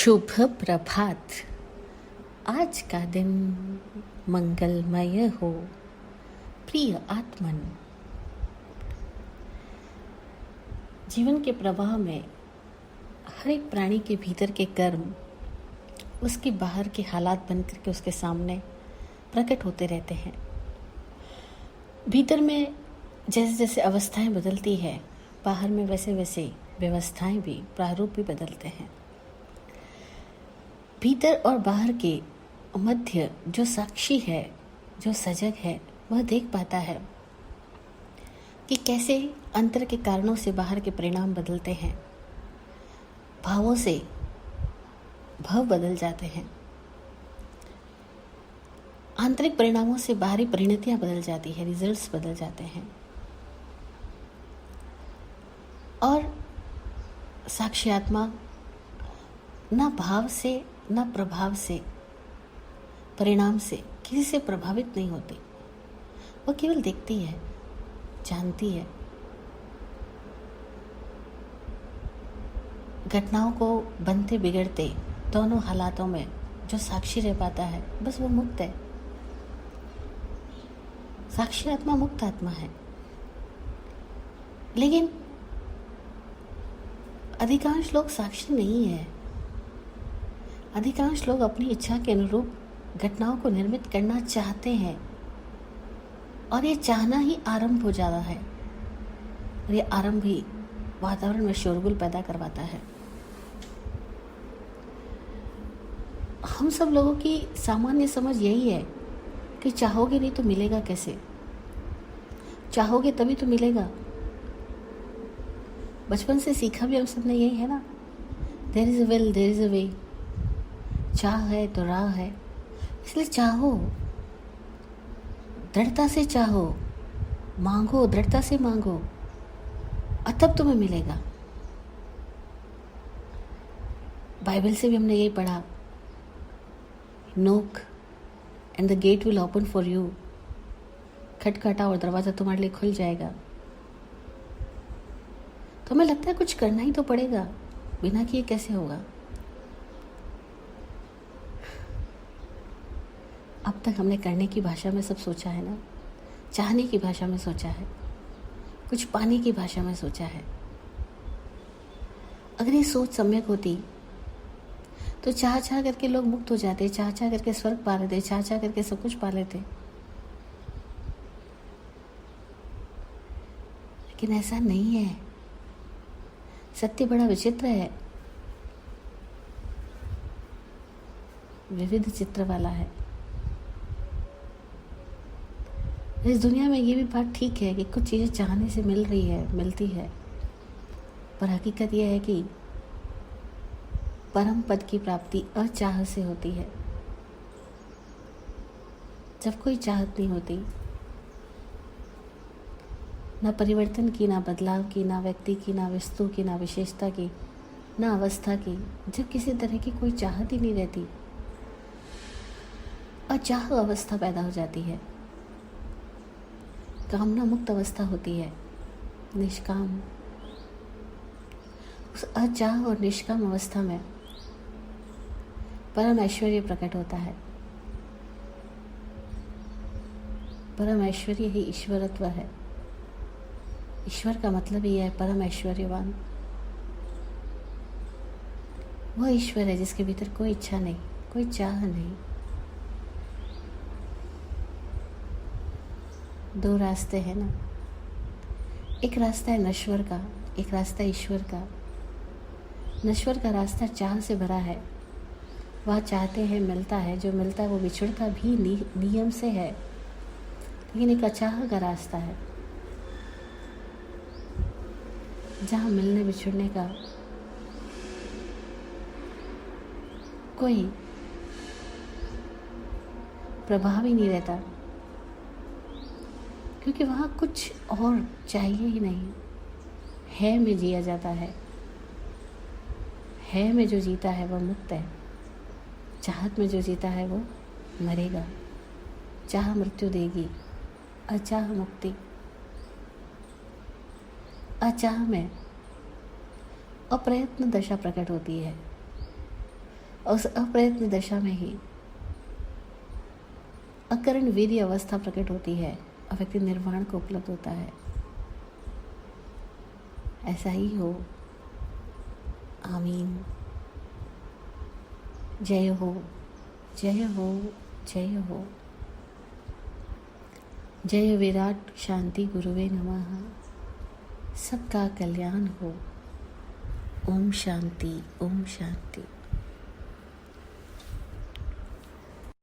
शुभ प्रभात। आज का दिन मंगलमय हो। प्रिय आत्मन, जीवन के प्रवाह में हर एक प्राणी के भीतर के कर्म उसके बाहर के हालात बनकर के उसके सामने प्रकट होते रहते हैं। भीतर में जैसे जैसे अवस्थाएं बदलती है, बाहर में वैसे वैसे व्यवस्थाएं भी, प्रारूप भी बदलते हैं। भीतर और बाहर के मध्य जो साक्षी है, जो सजग है, वह देख पाता है कि कैसे अंतर के कारणों से बाहर के परिणाम बदलते हैं, भावों से भाव बदल जाते हैं, आंतरिक परिणामों से बाहरी परिणतियां बदल जाती है, रिजल्ट्स बदल जाते हैं। और साक्षी आत्मा ना भाव से ना प्रभाव से, परिणाम से किसी से प्रभावित नहीं होती। वह केवल देखती है, जानती है। घटनाओं को बनते बिगड़ते दोनों हालातों में जो साक्षी रह पाता है, बस वो मुक्त है। साक्षी आत्मा मुक्त आत्मा है। लेकिन अधिकांश लोग साक्षी नहीं है। अधिकांश लोग अपनी इच्छा के अनुरूप घटनाओं को निर्मित करना चाहते हैं, और ये चाहना ही आरंभ हो जाता है। और ये आरंभ ही वातावरण में शोरगुल पैदा करवाता है। हम सब लोगों की सामान्य समझ यही है कि चाहोगे नहीं तो मिलेगा कैसे, चाहोगे तभी तो मिलेगा। बचपन से सीखा भी हम सबने यही है ना, there is a will there is a way. चाह है तो राह है, इसलिए चाहो, दृढ़ता से चाहो, मांगो, दृढ़ता से मांगो, और तब तुम्हें मिलेगा। बाइबल से भी हमने यही पढ़ा, knock and the gate will open for you. खटखटा और दरवाजा तुम्हारे लिए खुल जाएगा। तो हमें लगता है कुछ करना ही तो पड़ेगा, बिना किए कैसे होगा। अब तक हमने करने की भाषा में सब सोचा है ना, चाहने की भाषा में सोचा है, कुछ पाने की भाषा में सोचा है। अगर ये सोच सम्यक होती तो चाह चाह करके लोग मुक्त हो जाते, चाह चाह करके स्वर्ग पा लेते, चाह चाह करके सब कुछ पा लेते। लेकिन ऐसा नहीं है। सत्य बड़ा विचित्र है, विविध चित्र वाला है। इस दुनिया में ये भी बात ठीक है कि कुछ चीज़ें चाहने से मिल रही है, मिलती है, पर हकीकत यह है कि परम पद की प्राप्ति अचाह से होती है। जब कोई चाहत नहीं होती, ना परिवर्तन की, ना बदलाव की, ना व्यक्ति की, ना वस्तु की, ना विशेषता की, ना अवस्था की, जब किसी तरह की कोई चाहत ही नहीं रहती, अचाह अवस्था पैदा हो जाती है। कामना मुक्त अवस्था होती है, निष्काम। उस अचाह और निष्काम अवस्था में परम ऐश्वर्य प्रकट होता है। परम ऐश्वर्य ही ईश्वरत्व है। ईश्वर का मतलब ही है परम ऐश्वर्यवान। वह ईश्वर है जिसके भीतर कोई इच्छा नहीं, कोई चाह नहीं। दो रास्ते हैं ना, एक रास्ता है नश्वर का, एक रास्ता ईश्वर का। नश्वर का रास्ता चाह से भरा है। वह चाहते हैं, मिलता है, जो मिलता है वो बिछुड़ता भी नियम से है। लेकिन एक अचाह का रास्ता है, जहाँ मिलने बिछुड़ने का कोई प्रभाव ही नहीं रहता, क्योंकि वहाँ कुछ और चाहिए ही नहीं। है में जिया जाता है में जो जीता है वो मुक्त है। चाहत में जो जीता है वो मरेगा। चाह मृत्यु देगी, अचाह मुक्ति। अचाह में अप्रयत्न दशा प्रकट होती है। उस अप्रयत्न दशा में ही अकरण वीर्य अवस्था प्रकट होती है और व्यक्ति निर्वाण को उपलब्ध होता है। ऐसा ही हो। आमीन। जय हो, जय हो, जय हो। जय विराट शांति गुरुवे नमः। सबका कल्याण हो। ओम शांति, ओम शांति।